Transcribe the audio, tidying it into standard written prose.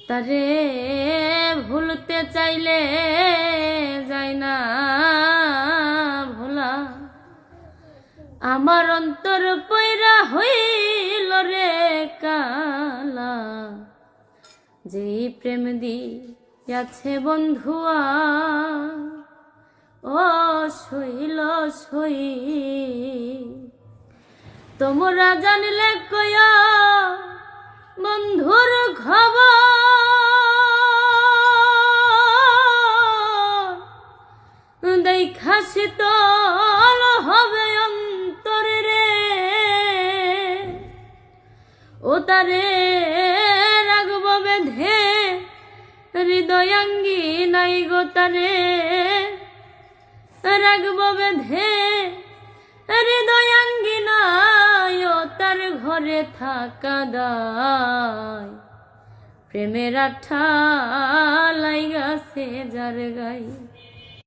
তারে ভুলতে চাইলে যায় না ভোলা, আমার অন্তর পয়রা হইল রে কালা। যেই প্রেম দিয়াছে বন্ধুয়া ও শৈল সই, তোমরা জানলে কয়া বন্ধুর খবর, দেখা শীতল হবে অন্তরে রে। ও তারে রাগব বেঁধে হৃদয়াঙ্গী নাই গো, তারে রাগব বেঁধে হৃদয়াঙ্গী নাই। ও তার ঘরে থাকা দায়, প্রেমের আঠা লাইগাছে যার গাই।